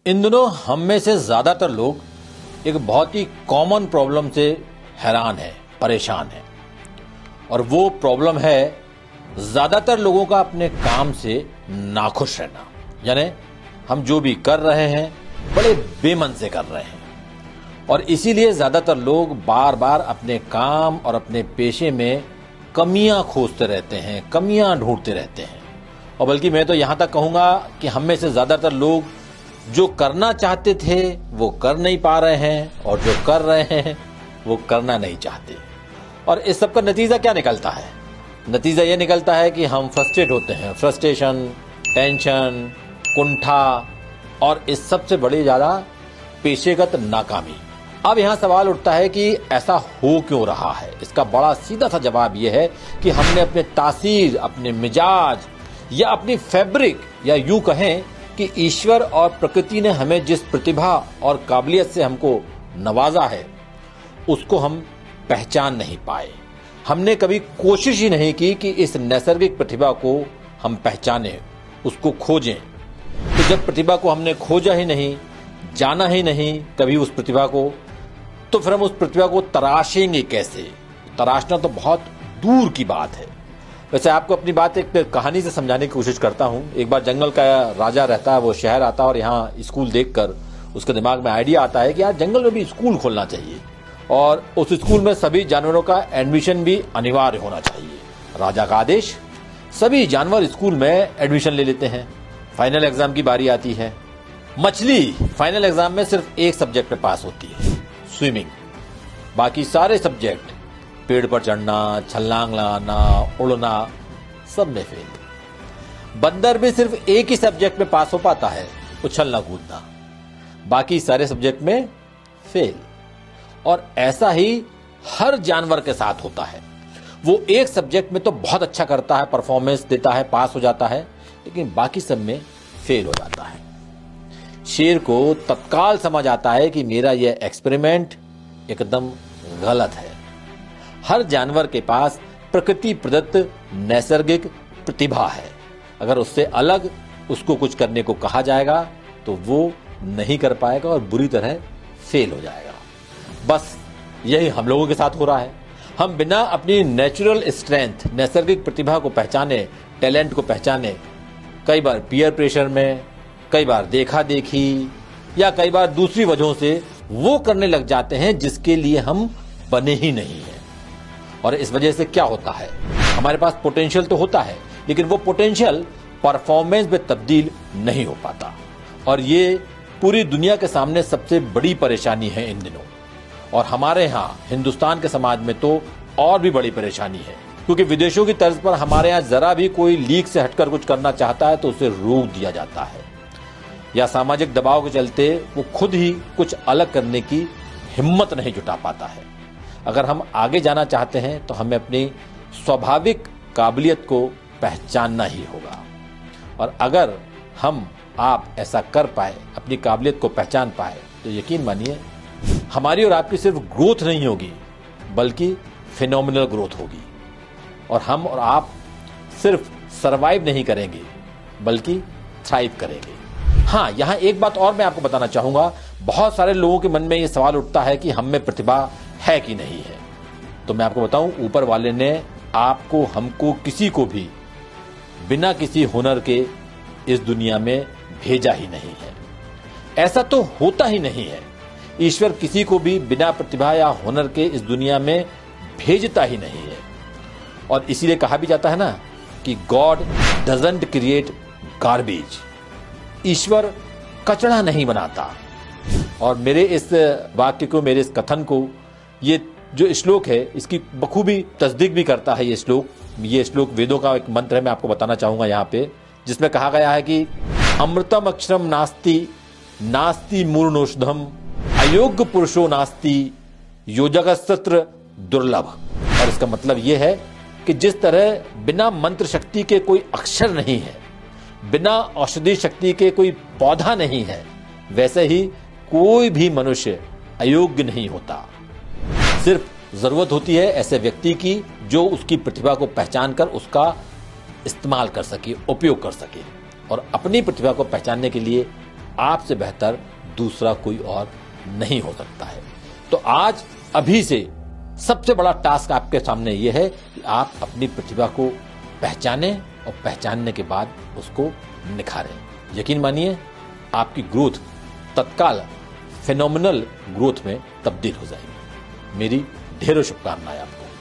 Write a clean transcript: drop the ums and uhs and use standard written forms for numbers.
इन दिनों हम में से ज्यादातर लोग एक बहुत ही कॉमन प्रॉब्लम से हैरान है, परेशान है, और वो प्रॉब्लम है ज्यादातर लोगों का अपने काम से नाखुश रहना। यानी हम जो भी कर रहे हैं बड़े बेमन से कर रहे हैं, और इसीलिए ज्यादातर लोग बार बार अपने काम और अपने पेशे में कमियां खोजते रहते हैं, कमियां ढूंढते रहते हैं। और बल्कि मैं तो यहां तक कहूंगा कि हम में से ज्यादातर लोग जो करना चाहते थे वो कर नहीं पा रहे हैं, और जो कर रहे हैं वो करना नहीं चाहते। और इस सब का नतीजा क्या निकलता है? नतीजा ये निकलता है कि हम फ्रस्ट्रेट होते हैं। फ्रस्ट्रेशन, टेंशन, कुंठा, और इस सबसे बड़ी ज्यादा पेशेगत नाकामी। अब यहां सवाल उठता है कि ऐसा हो क्यों रहा है? इसका बड़ा सीधा सा जवाब यह है कि हमने अपने तासीर, अपने मिजाज या अपनी फैब्रिक, या यूं कहें कि ईश्वर और प्रकृति ने हमें जिस प्रतिभा और काबिलियत से हमको नवाजा है उसको हम पहचान नहीं पाए। हमने कभी कोशिश ही नहीं की कि इस नैसर्गिक प्रतिभा को हम पहचानें, उसको खोजें। तो जब प्रतिभा को हमने खोजा ही नहीं, जाना ही नहीं कभी उस प्रतिभा को, तो फिर हम उस प्रतिभा को तराशेंगे कैसे? तराशना तो बहुत दूर की बात है। वैसे आपको अपनी बात एक कहानी से समझाने की कोशिश करता हूं। एक बार जंगल का राजा रहता है, वो शहर आता है और यहाँ स्कूल देखकर उसके दिमाग में आइडिया आता है कि यार जंगल में भी स्कूल खोलना चाहिए, और उस स्कूल में सभी जानवरों का एडमिशन भी अनिवार्य होना चाहिए। राजा का आदेश, सभी जानवर स्कूल में एडमिशन ले लेते हैं। फाइनल एग्जाम की बारी आती है। मछली फाइनल एग्जाम में सिर्फ एक सब्जेक्ट में पास होती है, स्विमिंग। बाकी सारे सब्जेक्ट, पेड़ पर चढ़ना, छलांग लगाना, उड़ना, सब में फेल। बंदर भी सिर्फ एक ही सब्जेक्ट में पास हो पाता है, उछलना कूदना। बाकी सारे सब्जेक्ट में फेल। और ऐसा ही हर जानवर के साथ होता है। वो एक सब्जेक्ट में तो बहुत अच्छा करता है, परफॉर्मेंस देता है, पास हो जाता है, लेकिन बाकी सब में फेल हो जाता है। शेर को तत्काल समझ आता है कि मेरा यह एक्सपेरिमेंट एकदम गलत है। हर जानवर के पास प्रकृति प्रदत्त नैसर्गिक प्रतिभा है। अगर उससे अलग उसको कुछ करने को कहा जाएगा तो वो नहीं कर पाएगा और बुरी तरह फेल हो जाएगा। बस यही हम लोगों के साथ हो रहा है। हम बिना अपनी नेचुरल स्ट्रेंथ, नैसर्गिक प्रतिभा को पहचाने, टैलेंट को पहचाने, कई बार पीयर प्रेशर में, कई बार देखा देखी, या कई बार दूसरी वजहों से वो करने लग जाते हैं जिसके लिए हम बने ही नहीं हैं। और इस वजह से क्या होता है, हमारे पास पोटेंशियल तो होता है, लेकिन वो पोटेंशियल परफॉर्मेंस में तब्दील नहीं हो पाता। और ये पूरी दुनिया के सामने सबसे बड़ी परेशानी है इन दिनों। और हमारे यहाँ हिंदुस्तान के समाज में तो और भी बड़ी परेशानी है, क्योंकि विदेशों की तर्ज पर हमारे यहाँ जरा भी कोई लीक से हटकर कुछ करना चाहता है तो उसे रोक दिया जाता है, या सामाजिक दबाव के चलते वो खुद ही कुछ अलग करने की हिम्मत नहीं जुटा पाता है। अगर हम आगे जाना चाहते हैं तो हमें अपनी स्वाभाविक काबिलियत को पहचानना ही होगा। और अगर हम आप ऐसा कर पाए, अपनी काबिलियत को पहचान पाए, तो यकीन मानिए हमारी और आपकी सिर्फ ग्रोथ नहीं होगी बल्कि फिनोमिनल ग्रोथ होगी। और हम और आप सिर्फ सरवाइव नहीं करेंगे बल्कि थ्राइव करेंगे। हाँ, यहाँ एक बात और मैं आपको बताना चाहूंगा। बहुत सारे लोगों के मन में ये सवाल उठता है कि हम में प्रतिभा है कि नहीं है। तो मैं आपको बताऊं, ऊपर वाले ने आपको, हमको, किसी को भी बिना किसी हुनर के इस दुनिया में भेजा ही नहीं है। ऐसा तो होता ही नहीं है। ईश्वर किसी को भी बिना प्रतिभा या हुनर के इस दुनिया में भेजता ही नहीं है। और इसीलिए कहा भी जाता है ना कि गॉड डजंट क्रिएट गार्बेज। ईश्वर कचरा नहीं बनाता। और मेरे इस वाक्य को, मेरे इस कथन को, ये जो श्लोक है इसकी बखूबी तस्दीक भी करता है। ये श्लोक वेदों का एक मंत्र है, मैं आपको बताना चाहूंगा यहाँ पे, जिसमें कहा गया है कि अमृतम अक्षरम नास्ति, नास्ति मूर्णोषधम, अयोग्य पुरुषो नास्ति, योजगस्तत्र दुर्लभ। और इसका मतलब यह है कि जिस तरह बिना मंत्र शक्ति के कोई अक्षर नहीं है, बिना औषधि शक्ति के कोई पौधा नहीं है, वैसे ही कोई भी मनुष्य अयोग्य नहीं होता। सिर्फ जरूरत होती है ऐसे व्यक्ति की जो उसकी प्रतिभा को पहचान कर उसका इस्तेमाल कर सके, उपयोग कर सके। और अपनी प्रतिभा को पहचानने के लिए आपसे बेहतर दूसरा कोई और नहीं हो सकता है। तो आज अभी से सबसे बड़ा टास्क आपके सामने यह है कि आप अपनी प्रतिभा को पहचानें और पहचानने के बाद उसको निखारें। यकीन मानिए आपकी ग्रोथ तत्काल फिनोमिनल ग्रोथ में तब्दील हो जाएगी। मेरी ढेरों शुभकामनाएं आपको।